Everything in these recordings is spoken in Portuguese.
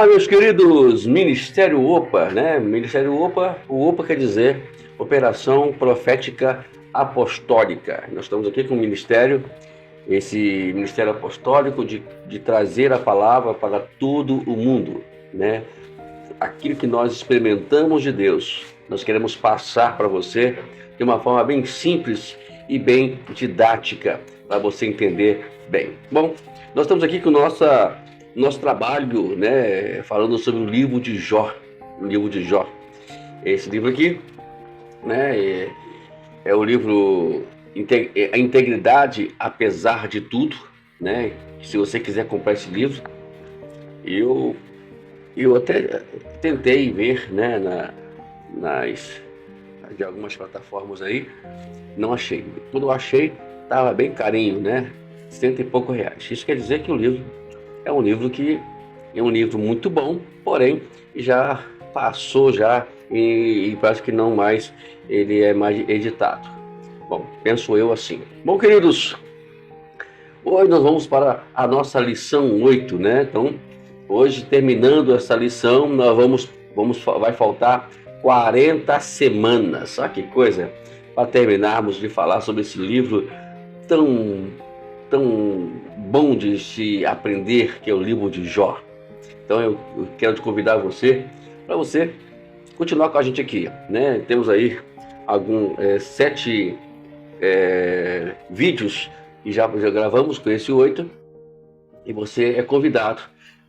Olá, meus queridos, Ministério OPA, né? Ministério OPA, o OPA quer dizer Operação Profética Apostólica. Nós estamos aqui com o Ministério, esse Ministério Apostólico de trazer a palavra para todo o mundo, né? Aquilo que nós experimentamos de Deus, nós queremos passar para você de uma forma bem simples e bem didática, para você entender bem. Bom, nós estamos aqui com nosso trabalho, né, falando sobre o livro de Jó. O livro de Jó. Esse livro aqui, né, é o livro A Integridade Apesar de Tudo, né? Se você quiser comprar esse livro, eu até tentei ver, né, de algumas plataformas aí, não achei. Quando eu achei, estava bem carinho, né? R$100 e pouco. Isso quer dizer que o livro é um livro muito bom, porém já passou já e parece que não mais ele é mais editado. Bom, penso eu assim. Bom, queridos, hoje nós vamos para a nossa lição 8, né? Então, hoje, terminando essa lição, nós vai faltar 40 semanas. Olha que coisa, para terminarmos de falar sobre esse livro tão bom de se aprender, que é o livro de Jó. Então eu quero te convidar para você continuar com a gente aqui, né? Temos aí 7 vídeos e já gravamos com esse 8, e você é convidado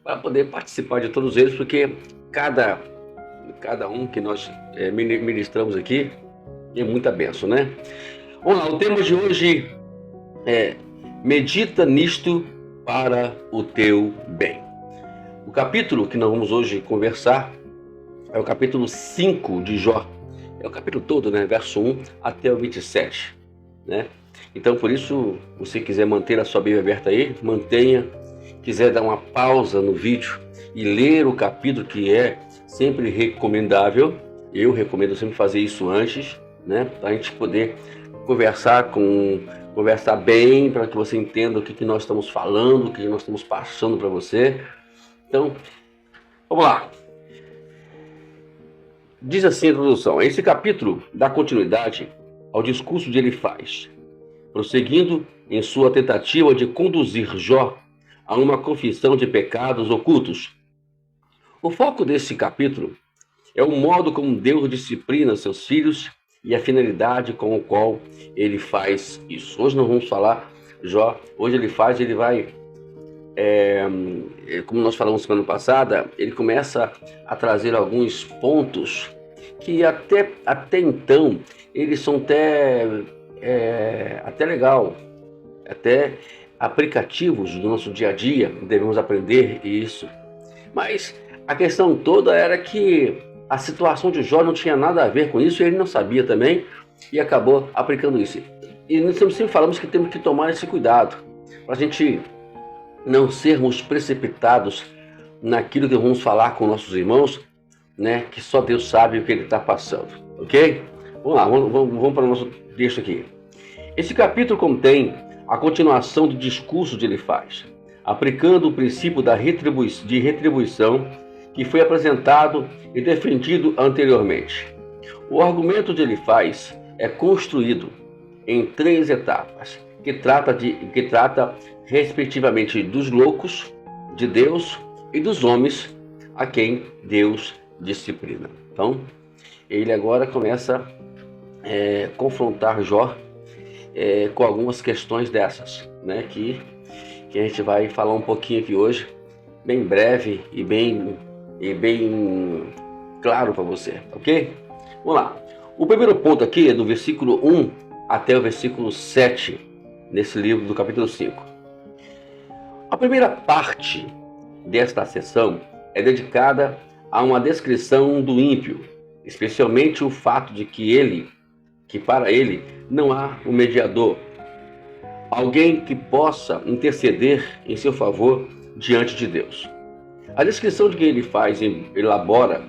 para poder participar de todos eles, porque cada um que nós ministramos aqui é muita bênção, né? Vamos lá, o tema de hoje é: medita nisto para o teu bem. O capítulo que nós vamos hoje conversar é o capítulo 5 de Jó. É o capítulo todo, né? Verso 1 até o 27, né? Então, por isso, se você quiser manter a sua Bíblia aberta aí, mantenha. Quiser dar uma pausa no vídeo e ler o capítulo, que é sempre recomendável, eu recomendo sempre fazer isso antes, né? Para a gente poder conversar bem, para que você entenda o que nós estamos falando, o que nós estamos passando para você. Então, vamos lá. Diz assim a introdução: esse capítulo dá continuidade ao discurso de Elifaz, prosseguindo em sua tentativa de conduzir Jó a uma confissão de pecados ocultos. O foco desse capítulo é o modo como Deus disciplina seus filhos e a finalidade com a qual ele faz isso. Hoje nós vamos falar Jó. Hoje ele vai, como nós falamos semana passada, ele começa a trazer alguns pontos que até então eles são até legal, até aplicativos do nosso dia a dia, devemos aprender isso. Mas a questão toda era que a situação de Jó não tinha nada a ver com isso, e ele não sabia também, e acabou aplicando isso. E nós sempre falamos que temos que tomar esse cuidado, para a gente não sermos precipitados naquilo que vamos falar com nossos irmãos, né, que só Deus sabe o que ele está passando, ok? Vamos lá, vamos para o nosso texto aqui. Esse capítulo contém a continuação do discurso de Elifaz, aplicando o princípio de retribuição que foi apresentado e defendido anteriormente. O argumento de Elifaz é construído em 3 etapas, que trata respectivamente dos loucos, de Deus e dos homens a quem Deus disciplina. Então, ele agora começa a confrontar Jó com algumas questões dessas, né, que a gente vai falar um pouquinho aqui hoje, bem breve e bem claro para você, ok? Vamos lá. O primeiro ponto aqui é do versículo 1 até o versículo 7, nesse livro do capítulo 5. A primeira parte desta sessão é dedicada a uma descrição do ímpio, especialmente o fato de que para ele não há um mediador, alguém que possa interceder em seu favor diante de Deus. A descrição de que ele elabora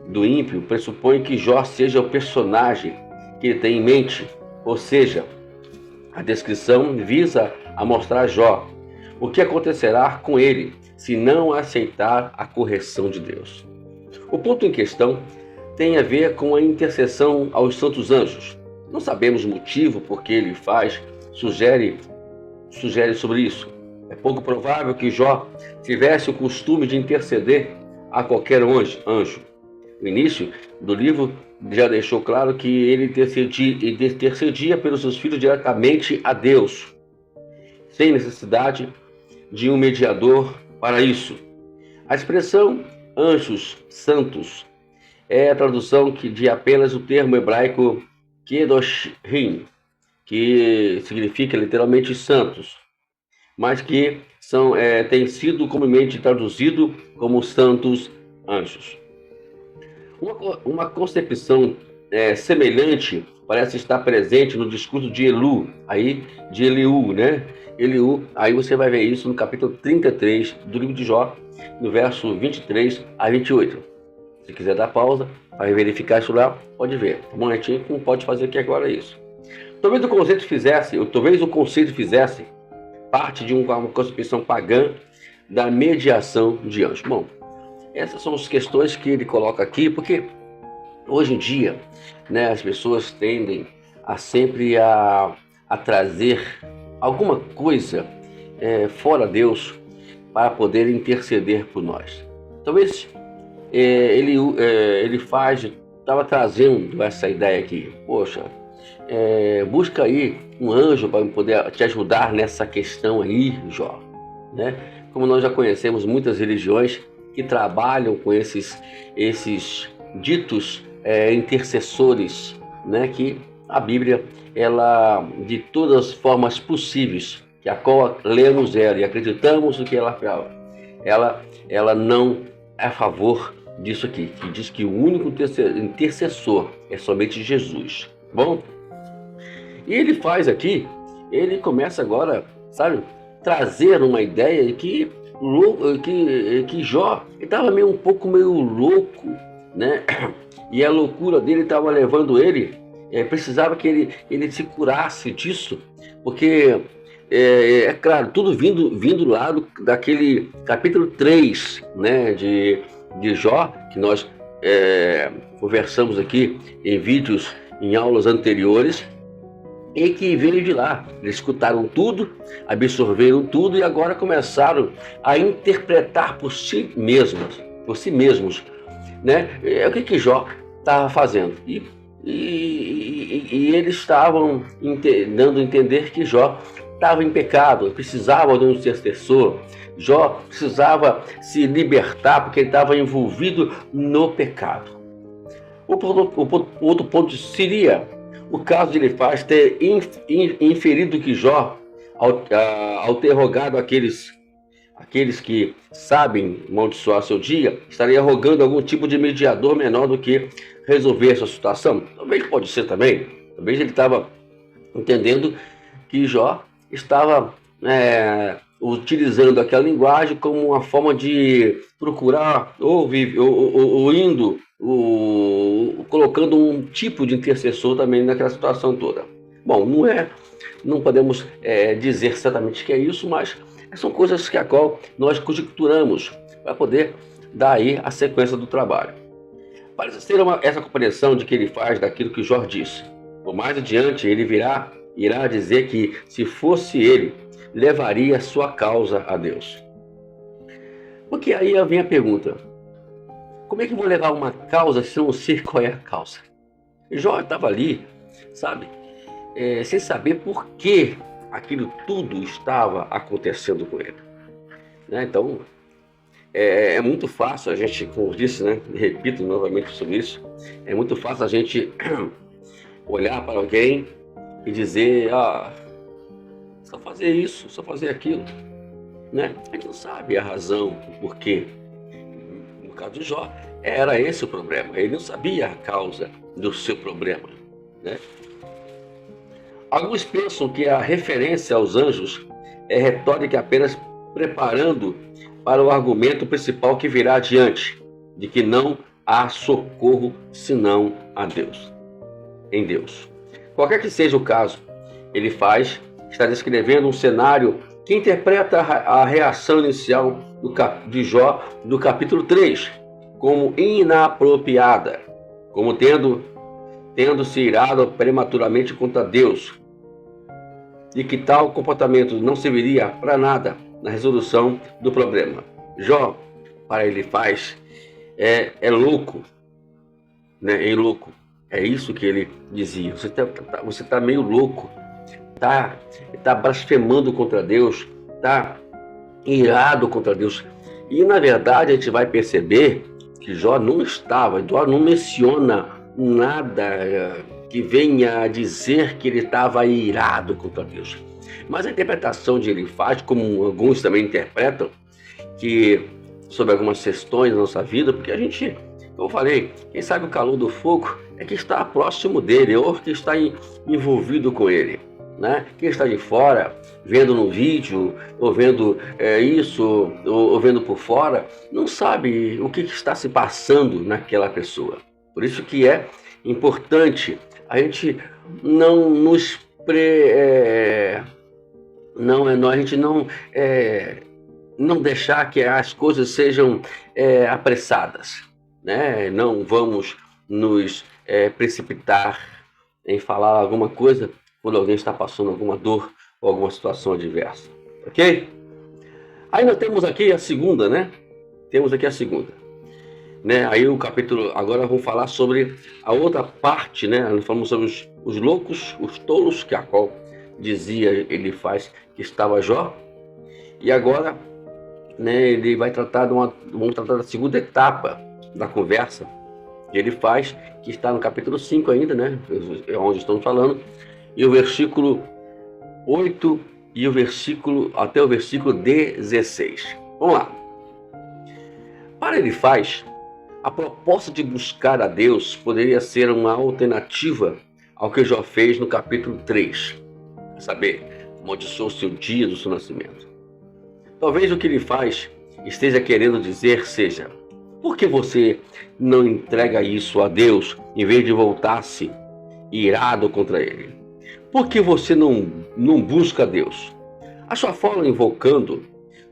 do ímpio pressupõe que Jó seja o personagem que ele tem em mente, ou seja, a descrição visa a mostrar Jó o que acontecerá com ele se não aceitar a correção de Deus. O ponto em questão tem a ver com a intercessão aos santos anjos. Não sabemos o motivo por que ele sugere sobre isso. É pouco provável que Jó tivesse o costume de interceder a qualquer anjo. O início do livro já deixou claro que ele intercedia pelos seus filhos diretamente a Deus, sem necessidade de um mediador para isso. A expressão anjos santos é a tradução de apenas o termo hebraico Kedoshim, que significa literalmente santos, mas que tem sido comumente traduzido como santos anjos. Uma concepção semelhante parece estar presente no discurso de Eliú, né? Eliú, aí você vai ver isso no capítulo 33 do livro de Jó, no verso 23 a 28. Se quiser dar pausa para verificar isso lá, pode ver. Bom, a gente não pode fazer aqui agora isso. Talvez o conceito fizesse parte de uma concepção pagã da mediação de anjos. Bom, essas são as questões que ele coloca aqui, porque hoje em dia, né, as pessoas tendem a sempre a trazer alguma coisa fora Deus para poder interceder por nós. Talvez ele estava trazendo essa ideia aqui. Poxa, busca aí um anjo para poder te ajudar nessa questão aí, Jó, né? Como nós já conhecemos muitas religiões que trabalham com esses ditos intercessores, né? Que a Bíblia, ela, de todas as formas possíveis, que a qual lemos ela e acreditamos o que ela fala, ela não é a favor disso aqui, que diz que o único intercessor é somente Jesus. Bom, e ele faz aqui, ele começa agora, sabe, trazer uma ideia de que Jó estava um pouco meio louco, né? E a loucura dele estava levando ele, precisava que ele se curasse disso, porque claro, tudo vindo lá daquele capítulo 3, né, de Jó, que nós conversamos aqui em vídeos, em aulas anteriores, e que veio de lá. Eles escutaram tudo, absorveram tudo e agora começaram a interpretar por si mesmos, né? O que Jó estava fazendo. E eles estavam dando a entender que Jó estava em pecado, precisava de um intercessor. Jó precisava se libertar porque ele estava envolvido no pecado. Outro ponto seria o caso de Elifaz ter inferido que Jó, ao ter rogado aqueles que sabem amaldiçoar seu dia, estaria rogando algum tipo de mediador menor do que resolver essa situação. Talvez pode ser também. Talvez ele estava entendendo que Jó estava utilizando aquela linguagem como uma forma de procurar colocando um tipo de intercessor também naquela situação toda. Bom, não podemos dizer certamente que é isso, mas são coisas que a qual nós conjecturamos para poder dar aí a sequência do trabalho. Parece ser essa compreensão de que ele faz daquilo que Jó disse. Por mais adiante, ele irá dizer que, se fosse ele, levaria sua causa a Deus. Porque aí vem a pergunta: como é que eu vou levar uma causa se eu não sei qual é a causa? Jó estava ali, sabe, sem saber por que aquilo tudo estava acontecendo com ele, né? Então, é muito fácil a gente, como eu disse, né, repito novamente sobre isso, é muito fácil a gente olhar para alguém e dizer, só fazer isso, só fazer aquilo, né? A gente não sabe a razão, o porquê. No caso de Jó, era esse o problema. Ele não sabia a causa do seu problema, né? Alguns pensam que a referência aos anjos é retórica apenas preparando para o argumento principal que virá adiante, de que não há socorro senão em Deus. Qualquer que seja o caso, está descrevendo um cenário que interpreta a reação inicial de Jó do capítulo 3 como inapropriada, como tendo se irado prematuramente contra Deus, e que tal comportamento não serviria para nada na resolução do problema. Jó, para Elifaz, é louco, né? É louco. É isso que ele dizia. Você tá meio louco, tá blasfemando contra Deus, tá irado contra Deus. E na verdade a gente vai perceber que Jó não menciona nada que venha a dizer que ele estava irado contra Deus. Mas a interpretação de Elifaz, como alguns também interpretam, que sobre algumas questões da nossa vida, porque a gente, como eu falei, quem sabe o calor do fogo é que está próximo dele, ou que está envolvido com ele, né? Quem está de fora, vendo no vídeo, ou vendo isso, ou vendo por fora, não sabe o que está se passando naquela pessoa. Por isso que é importante a gente não deixar que as coisas sejam apressadas, né? Não vamos nos precipitar em falar alguma coisa quando alguém está passando alguma dor ou alguma situação adversa, ok? Aí nós temos aqui a segunda, né? Né? Aí o capítulo, agora vamos falar sobre a outra parte, né? Nós falamos sobre os loucos, os tolos, que a qual dizia Elifaz que estava Jó. E agora, né, ele vai vamos tratar da segunda etapa da conversa que ele faz, que está no capítulo 5 ainda, né? É onde estamos falando. E o versículo 8 e até o versículo 16. Vamos lá. Para Elifaz, a proposta de buscar a Deus poderia ser uma alternativa ao que Jó fez no capítulo 3. A saber, amaldiçoou-se o dia do seu nascimento. Talvez o que ele faz esteja querendo dizer seja: por que você não entrega isso a Deus em vez de voltar-se irado contra ele? Por que você não busca a Deus? A sua forma invocando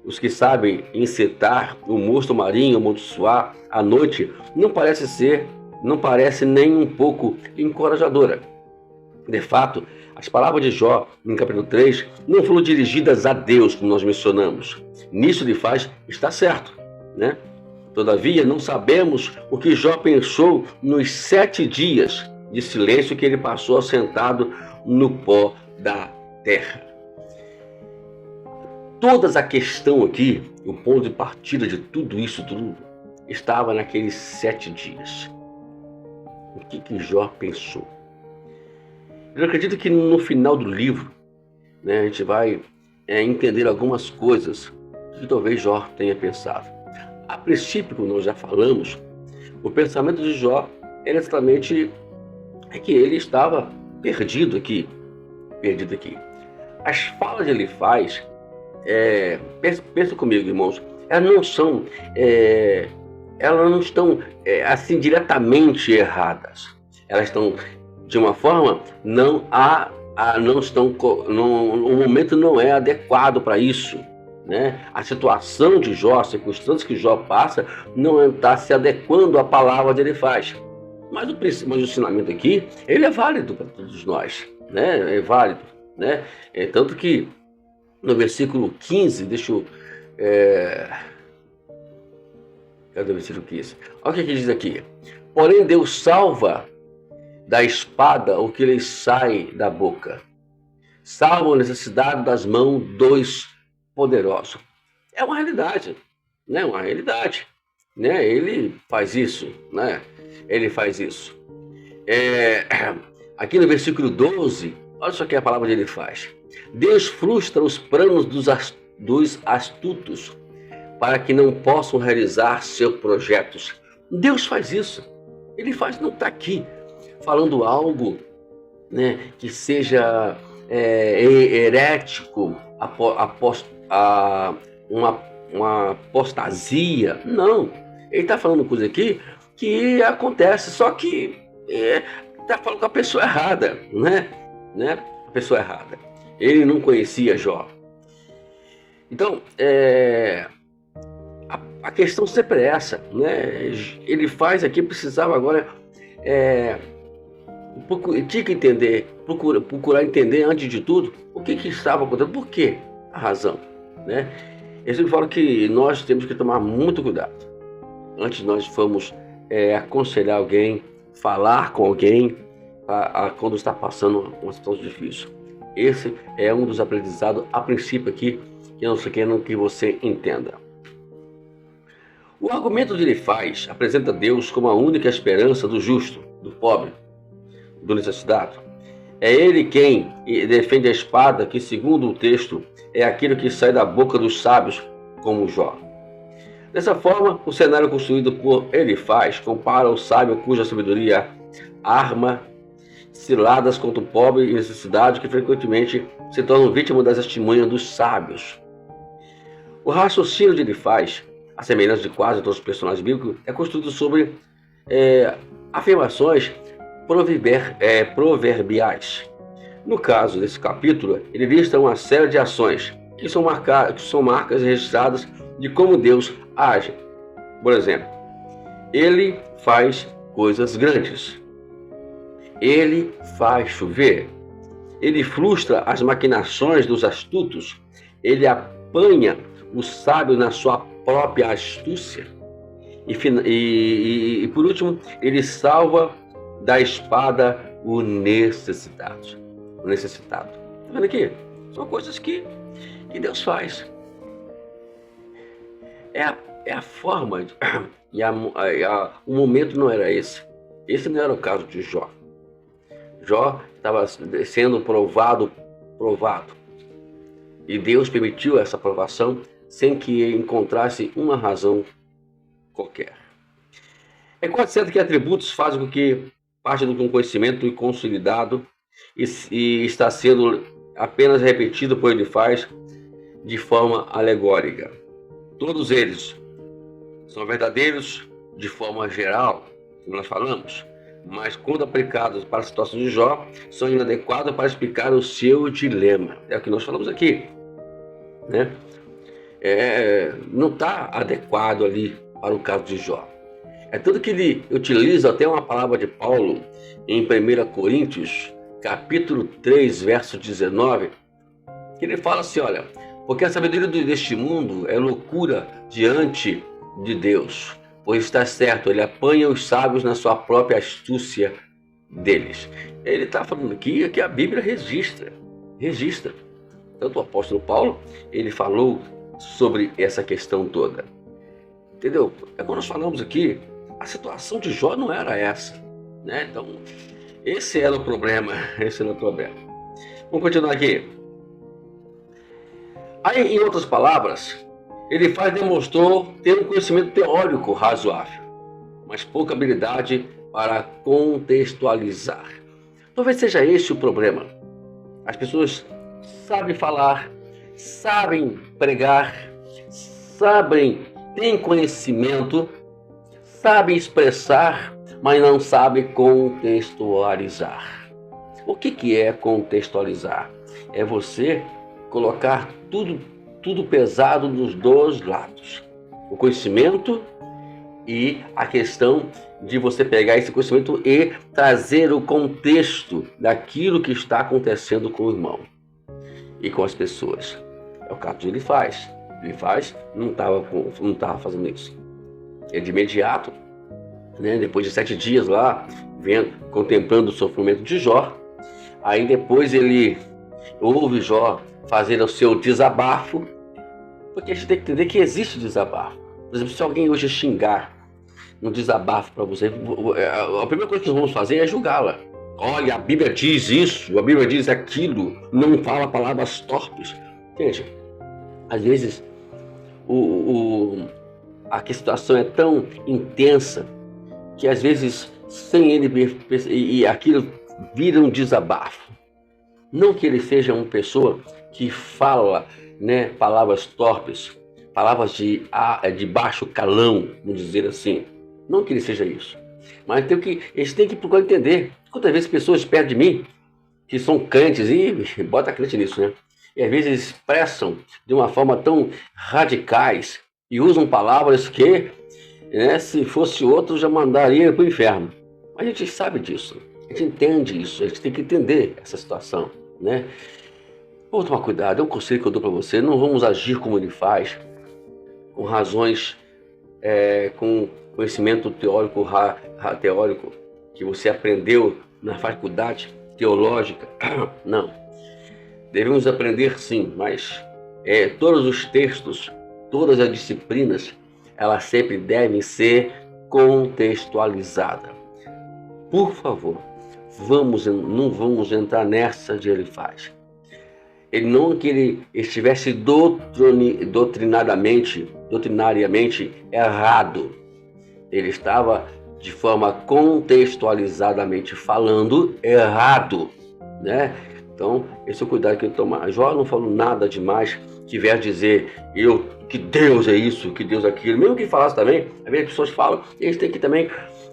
os que sabem encetar o monstro marinho, amaldiçoar à noite, não parece nem um pouco encorajadora. De fato, as palavras de Jó, no capítulo 3, não foram dirigidas a Deus, como nós mencionamos. Nisso Elifaz está certo, né? Todavia, não sabemos o que Jó pensou nos 7 dias de silêncio que ele passou assentado no pó da terra. Toda a questão aqui, o ponto de partida de tudo isso, estava naqueles 7 dias. O que Jó pensou? Eu acredito que no final do livro, né, a gente vai entender algumas coisas que talvez Jó tenha pensado. A princípio, como nós já falamos, o pensamento de Jó era exatamente que ele estava perdido aqui. As falas de Elifaz, pensa comigo, irmãos, elas não estão assim diretamente erradas. Elas estão de uma forma o momento não é adequado para isso, né? A situação de Jó, as circunstâncias que Jó passa, não está se adequando à palavra de Elifaz. Mas o ensinamento aqui, ele é válido para todos nós, né? É válido, né? Tanto que no versículo 15, cadê o versículo 15? Olha o que diz aqui. Porém, Deus salva da espada o que lhe sai da boca. Salva a necessidade das mãos dos poderosos. É uma realidade, né? Uma realidade, né? Ele faz isso, né? Aqui no versículo 12, olha só o que a palavra dele faz. Deus frustra os planos dos astutos para que não possam realizar seus projetos. Deus faz isso. Ele faz, não está aqui falando algo, né, que seja herético, uma apostasia. Não. Ele está falando coisa aqui que acontece, só que está falando com a pessoa errada, né? A pessoa errada. Ele não conhecia Jó. Então, a questão sempre é essa, né? Ele faz aqui, precisava agora, tinha que entender, procurar entender antes de tudo o que estava acontecendo, por quê, a razão, né? Eu sempre falo que nós temos que tomar muito cuidado antes de nós formos aconselhar alguém, falar com alguém, quando está passando uma situação difícil. Esse é um dos aprendizados a princípio aqui, que eu não quero que você entenda. O argumento de Elifaz apresenta Deus como a única esperança do justo, do pobre, do necessitado. É ele quem defende a espada, que segundo o texto é aquilo que sai da boca dos sábios, como Jó. Dessa forma, o cenário construído por Elifaz compara o sábio cuja sabedoria arma ciladas contra o pobre e necessidade, que frequentemente se tornam vítimas das testemunhas dos sábios. O raciocínio de Elifaz, a semelhança de quase todos os personagens bíblicos, é construído sobre afirmações proverbiais. No caso desse capítulo, ele lista uma série de ações que são marcas registradas de como Deus age. Por exemplo, ele faz coisas grandes. Ele faz chover. Ele frustra as maquinações dos astutos. Ele apanha o sábio na sua própria astúcia. E por último, ele salva da espada o necessitado. Tá vendo aqui? São coisas que Deus faz. É a forma, o momento não era esse. Esse não era o caso de Jó. Jó estava sendo provado. E Deus permitiu essa provação sem que encontrasse uma razão qualquer. É quase certo que atributos fazem com que parte de um conhecimento consolidado e está sendo apenas repetido por Elifaz de forma alegórica. Todos eles são verdadeiros de forma geral, como nós falamos, mas quando aplicados para a situação de Jó, são inadequados para explicar o seu dilema. É o que nós falamos aqui, né? Não está adequado ali para o caso de Jó. É tanto que ele utiliza até uma palavra de Paulo em 1 Coríntios, capítulo 3, verso 19, que ele fala assim, olha, porque a sabedoria deste mundo é loucura diante de Deus, pois está certo, ele apanha os sábios na sua própria astúcia deles. Ele está falando aqui que a Bíblia registra. Tanto o apóstolo Paulo, ele falou sobre essa questão toda. Entendeu? Quando nós falamos aqui, a situação de Jó não era essa, né? Então, esse era o problema. Vamos continuar aqui. Aí, em outras palavras, Elifaz demonstrou ter um conhecimento teórico razoável, mas pouca habilidade para contextualizar. Talvez seja esse o problema. As pessoas sabem falar, sabem pregar, têm conhecimento, sabem expressar, mas não sabem contextualizar. O que é contextualizar? É você colocar tudo pesado dos dois lados. O conhecimento e a questão de você pegar esse conhecimento e trazer o contexto daquilo que está acontecendo com o irmão e com as pessoas. É o caso de Elifaz. Elifaz não estava fazendo isso. Ele de imediato, né, depois de 7 dias lá, contemplando o sofrimento de Jó, aí depois ele ouve Jó fazer o seu desabafo, porque a gente tem que entender que existe desabafo. Por exemplo, se alguém hoje xingar um desabafo para você, a primeira coisa que nós vamos fazer é julgá-la. Olha, a Bíblia diz isso, a Bíblia diz aquilo, não fala palavras torpes. Gente, às vezes a situação é tão intensa que às vezes sem ele ver, e aquilo vira um desabafo. Não que ele seja uma pessoa que fala, né, palavras torpes, palavras de baixo calão, vamos dizer assim. Não que ele seja isso. Mas eles têm que procurar entender. Quantas vezes pessoas perto de mim, que são crentes, e bota crente nisso, né? e às vezes expressam de uma forma tão radicais e usam palavras que, né, se fosse outro, já mandaria para o inferno. A gente sabe disso, a gente entende isso, a gente tem que entender essa situação, né? Vamos tomar cuidado, é um conselho que eu dou para você, não vamos agir como ele faz, com razões, com conhecimento teórico, teórico que você aprendeu na faculdade teológica. Não, devemos aprender sim, mas todos os textos, todas as disciplinas, elas sempre devem ser contextualizadas. Por favor, não vamos entrar nessa de ele faz. Ele não que ele estivesse doutrinariamente errado. Ele estava de forma contextualizadamente falando errado, né? Então, esse é o cuidado que eu tomo. Jó não falou nada demais que vier dizer que Deus é isso, que Deus é aquilo. Mesmo que falasse também, às vezes as pessoas falam, e a gente tem que também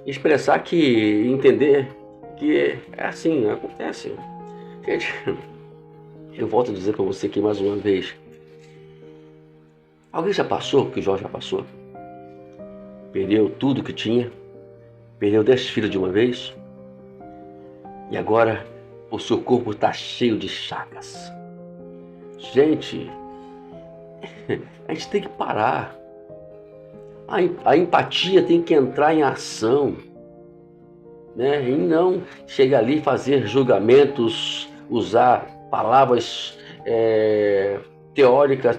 expressar que, entender que é assim, acontece. Gente, eu volto a dizer para você aqui mais uma vez. Alguém já passou o que Jó já passou? Perdeu tudo que tinha, perdeu 10 filhos de uma vez, e agora o seu corpo está cheio de chagas. Gente, a gente tem que parar. A empatia tem que entrar em ação, né? E não chegar ali e fazer julgamentos, usar palavras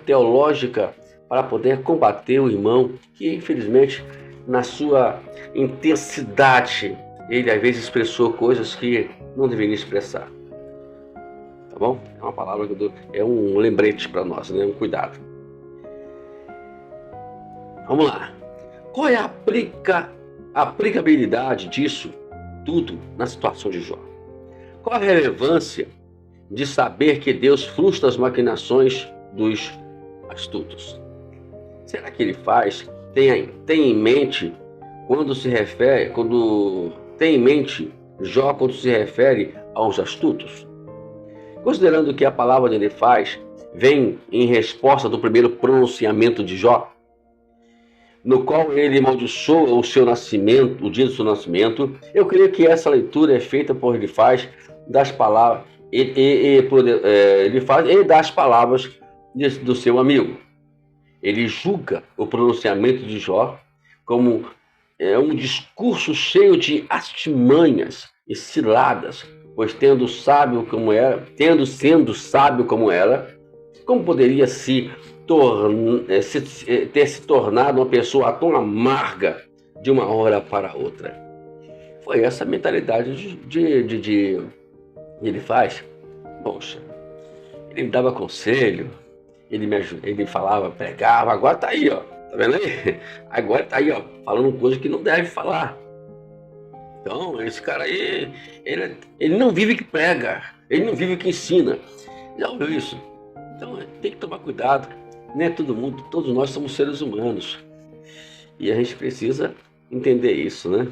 teológicas para poder combater o irmão que, infelizmente, na sua intensidade, ele às vezes expressou coisas que não deveria expressar. Tá bom? É uma palavra que eu dou, é um lembrete para nós, né? Um cuidado. Vamos lá. Qual é a aplicabilidade disso tudo na situação de Jó? Qual a relevância de saber que Deus frustra as maquinações dos astutos? Será que ele faz? Tem em mente Jó quando se refere aos astutos? Considerando que a palavra dele faz vem em resposta do primeiro pronunciamento de Jó, no qual ele amaldiçoa o seu nascimento, o dia do seu nascimento, eu creio que essa leitura é feita por ele faz das palavras ele faz e das palavras do seu amigo. Ele julga o pronunciamento de Jó como um discurso cheio de artimanhas e ciladas, pois sendo sábio como era, como poderia ter se tornado uma pessoa tão amarga de uma hora para outra? Foi essa mentalidade de ele faz. Poxa, ele me dava conselho, ele falava, pregava, agora tá aí, ó, tá vendo aí? Agora tá aí, ó, falando coisa que não deve falar. Então, esse cara aí, ele não vive que prega, ele não vive que ensina. Já ouviu isso? Então, tem que tomar cuidado, né? Todo mundo, todos nós somos seres humanos. E a gente precisa entender isso, né?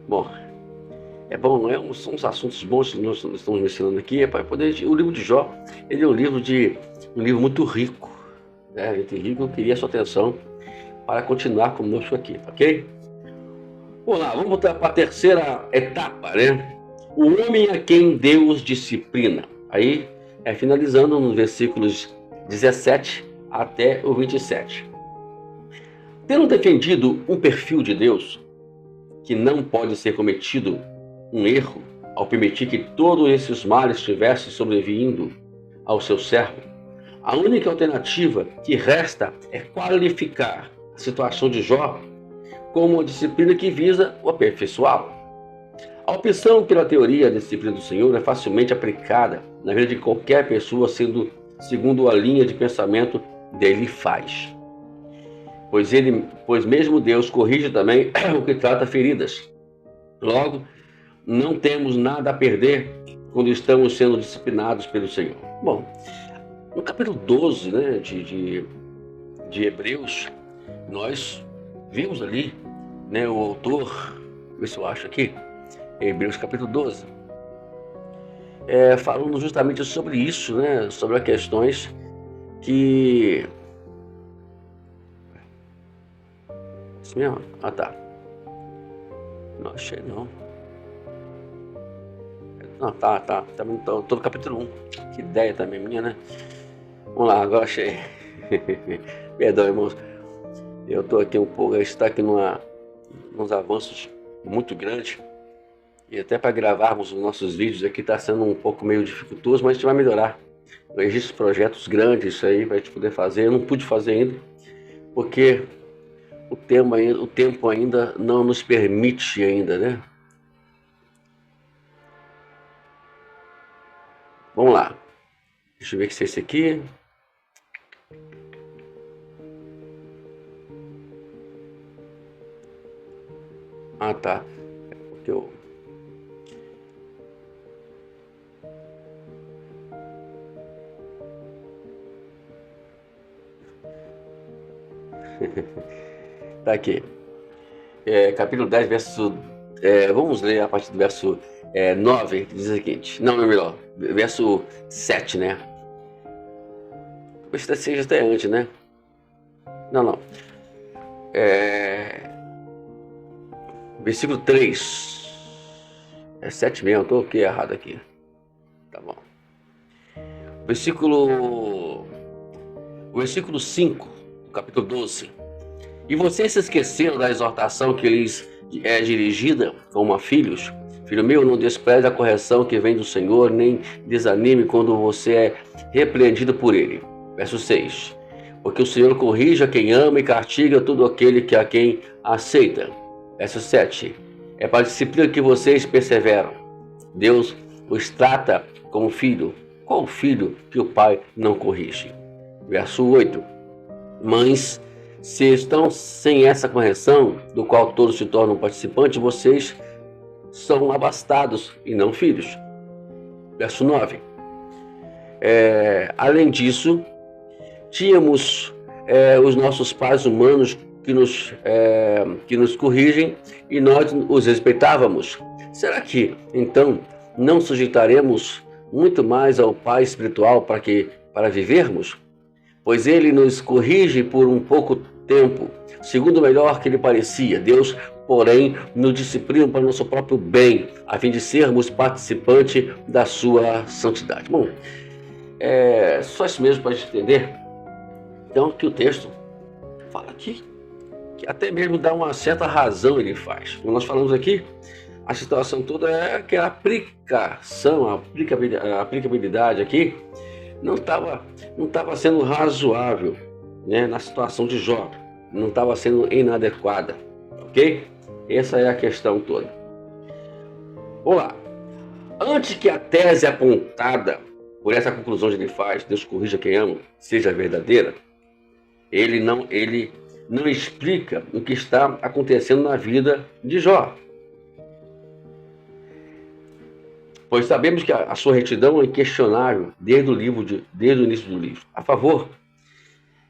Bom, são os assuntos bons que nós estamos mencionando aqui, para poder. O livro de Jó, ele é um livro muito rico, né? Gente rico, eu queria a sua atenção para continuar conosco aqui, ok? Vamos lá, vamos voltar para a terceira etapa, né? O homem a quem Deus disciplina. Aí, finalizando nos versículos 17 até o 27. Tendo defendido um perfil de Deus, que não pode ser cometido um erro ao permitir que todos esses males estivessem sobrevindo ao seu servo, a única alternativa que resta é qualificar a situação de Jó como uma disciplina que visa o aperfeiçoá-lo. A opção pela teoria da disciplina do Senhor é facilmente aplicada na vida de qualquer pessoa, segundo a linha de pensamento dele faz. Pois mesmo Deus corrige também o que trata feridas. Logo, não temos nada a perder quando estamos sendo disciplinados pelo Senhor. Bom, no capítulo 12, né, de Hebreus, nós vimos ali, né, o autor, deixa eu ver se eu acho aqui, Hebreus capítulo 12. falando justamente sobre isso, né? Sobre as questões que... Isso mesmo? Ah, tá. Não achei, não. Não, tá. Também tô no capítulo 1. Que ideia também minha, né? Vamos lá, agora achei. Perdão, irmãos. Eu tô aqui um pouco, a gente tá aqui nos avanços muito grandes. E até para gravarmos os nossos vídeos aqui está sendo um pouco meio dificultoso, mas a gente vai melhorar. Existem projetos grandes, isso aí vai te poder fazer. Eu não pude fazer ainda, porque o tempo ainda não nos permite ainda, né? Vamos lá. Deixa eu ver se é esse aqui. Ah, tá. Porque eu... Tá aqui. Capítulo 10, verso... vamos ler a partir do verso 9, que diz o seguinte. Não, melhor. Verso 7, né? Talvez seja até antes, né? Não. Versículo 3. É 7 mesmo, estou aqui errado aqui. Tá bom. O versículo 5, do capítulo 12. E vocês se esqueceram da exortação que lhes é dirigida como a filhos? Filho meu, não despreze a correção que vem do Senhor, nem desanime quando você é repreendido por ele. Verso 6. Porque o Senhor corrige a quem ama e castiga todo aquele que a quem aceita. Verso 7. É para a disciplina que vocês perseveram. Deus os trata como filho. Qual filho que o pai não corrige? Verso 8. Mães, se estão sem essa correção, do qual todos se tornam participantes, vocês são abastados e não filhos. Verso 9. Além disso, tínhamos os nossos pais humanos que nos corrigem e nós os respeitávamos. Será que, então, não sujeitaremos muito mais ao Pai espiritual para vivermos? Pois ele nos corrige por um pouco tempo, segundo o melhor que lhe parecia. Deus, porém, nos disciplina para o nosso próprio bem, a fim de sermos participantes da sua santidade. Bom, só isso mesmo para a gente entender. Então, que o texto fala aqui, que até mesmo dá uma certa razão ele faz. Como nós falamos aqui, a situação toda é que a aplicação, a aplicabilidade aqui não estava sendo razoável, né, na situação de Jó, não estava sendo inadequada, ok? Essa é a questão toda. Vamos lá. Antes que a tese apontada por essa conclusão que ele faz, Deus corrija quem ama, seja verdadeira, ele não explica o que está acontecendo na vida de Jó. Pois sabemos que a sua retidão é inquestionável desde o início do livro. A favor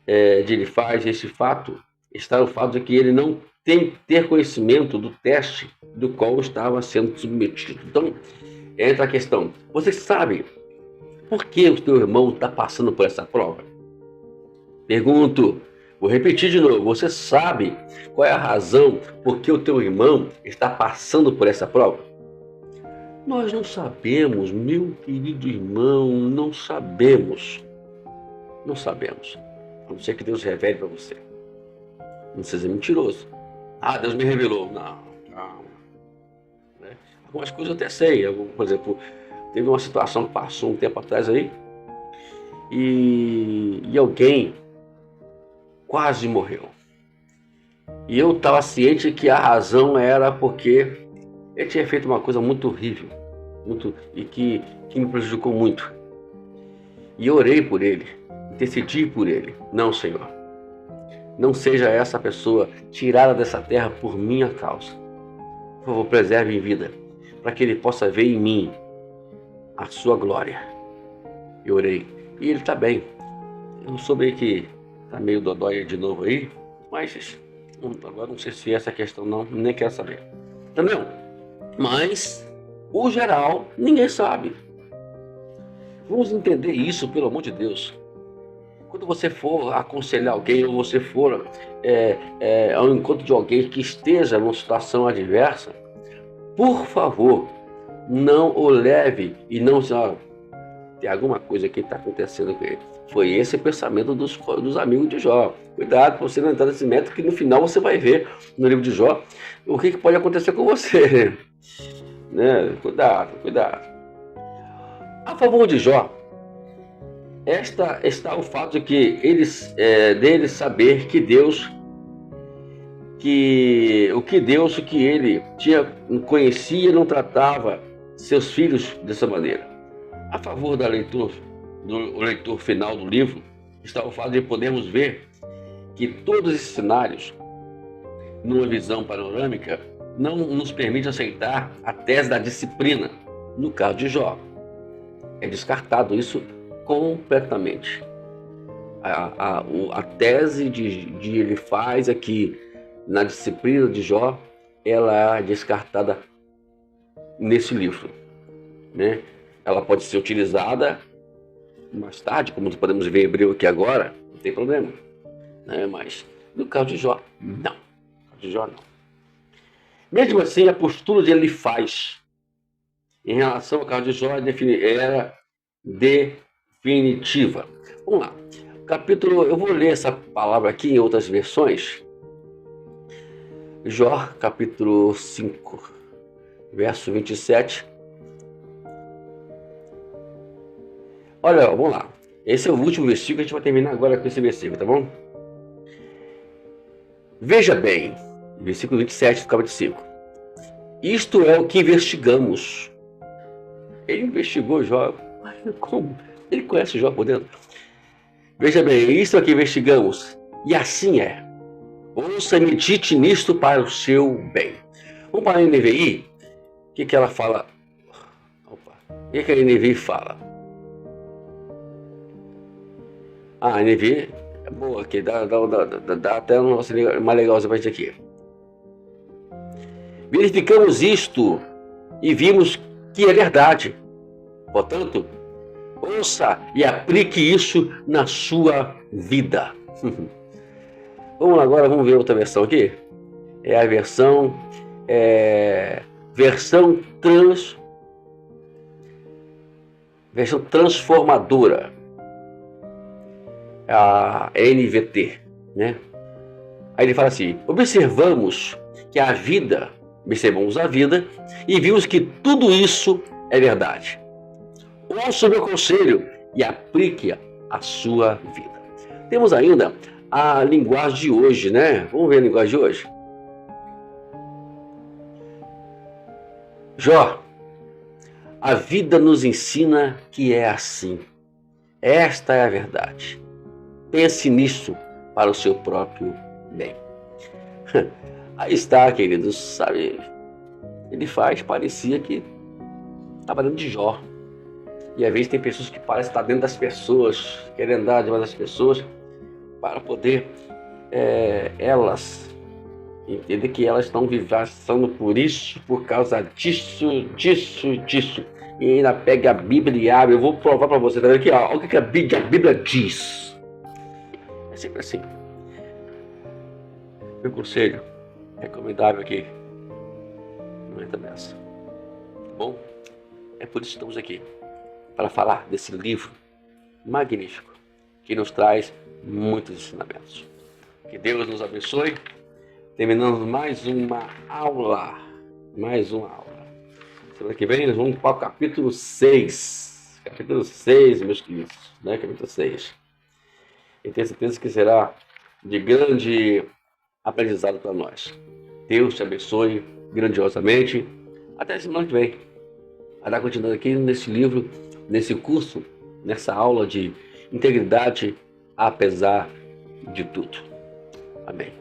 de ele faz esse fato está o fato de que ele não tem ter conhecimento do teste do qual estava sendo submetido. Então, entra a questão. Você sabe por que o teu irmão está passando por essa prova? Pergunto, vou repetir de novo. Você sabe qual é a razão por que o teu irmão está passando por essa prova? Nós não sabemos, meu querido irmão, não sabemos. Não sabemos. A não ser que Deus revele para você. Não seja mentiroso. Ah, Deus me revelou. Não. Né? Algumas coisas eu até sei. Por exemplo, teve uma situação que passou um tempo atrás aí e alguém quase morreu. E eu estava ciente que a razão era porque ele tinha feito uma coisa muito horrível, e que me prejudicou muito. E eu orei por ele, intercedi por ele. Não, Senhor, não seja essa pessoa tirada dessa terra por minha causa. Por favor, preserve em vida, para que ele possa ver em mim a sua glória. Eu orei, e ele está bem. Eu soube que está meio dodói de novo aí, mas agora não sei se é essa questão não, nem quero saber. Entendeu? Mas, o geral, ninguém sabe. Vamos entender isso, pelo amor de Deus. Quando você for aconselhar alguém, ou você for ao encontro de alguém que esteja numa situação adversa, por favor, não o leve e não diz, tem alguma coisa que está acontecendo com ele. Foi esse o pensamento dos amigos de Jó. Cuidado para você não entrar nesse método, que no final você vai ver no livro de Jó o que pode acontecer com você. Né? Cuidado. A favor de Jó, está o fato de que dele saber que o que ele conhecia não tratava seus filhos dessa maneira. A favor do leitor final do livro, está o fato de podermos ver que todos esses cenários, numa visão panorâmica, não nos permite aceitar a tese da disciplina. No caso de Jó, é descartado isso completamente. A tese de ele faz aqui na disciplina de Jó, ela é descartada nesse livro, né? Ela pode ser utilizada mais tarde, como podemos ver em Hebreu aqui agora, não tem problema, né? Mas no caso de Jó, não. Mesmo assim, a postura de Elifaz em relação ao caso de Jó era definitiva. Vamos lá. Eu vou ler essa palavra aqui em outras versões. Jó, capítulo 5, verso 27. Olha, vamos lá. Esse é o último versículo, a gente vai terminar agora com esse versículo, tá bom? Veja bem, versículo 27 do capítulo 5. Isto é o que investigamos. Ele investigou Jó. Como? Ele conhece Jó por dentro. Veja bem, isto é o que investigamos. E assim é. Ouça e medite nisto para o seu bem. Vamos para a NVI? O que ela fala? O que a NVI fala? A NVI é boa aqui, dá até um negócio mais legal pra gente aqui. Verificamos isto e vimos que é verdade. Portanto, ouça e aplique isso na sua vida. Vamos lá, agora vamos ver outra versão aqui. É a versão transformadora, a NVT, né? Aí ele fala assim: observamos a vida e vimos que tudo isso é verdade. Ouça o meu conselho e aplique a sua vida. Temos ainda a linguagem de hoje, né? Vamos ver a linguagem de hoje. Jó, a vida nos ensina que é assim. Esta é a verdade. Pense nisso para o seu próprio bem. Aí está, queridos, sabe? Ele parecia que estava dentro de Jó. E às vezes tem pessoas que parecem estar dentro das pessoas, querem andar debaixo das pessoas, para poder elas entender que elas estão passando por isso, por causa disso. E ainda pega a Bíblia e abre. Eu vou provar para você, tá vendo aqui? Olha o que a Bíblia diz. É sempre assim. Meu conselho recomendável aqui, não entra nessa. Tá bom? É por isso que estamos aqui, para falar desse livro magnífico, que nos traz muitos ensinamentos. Que Deus nos abençoe. Terminamos mais uma aula. Semana que vem nós vamos para o capítulo 6. Capítulo 6, meus queridos. Né? Capítulo 6. E tenho certeza que será de grande aprendizado para nós. Deus te abençoe grandiosamente. Até semana que vem. Vai dar continuidade aqui nesse livro, nesse curso, nessa aula de integridade apesar de tudo. Amém.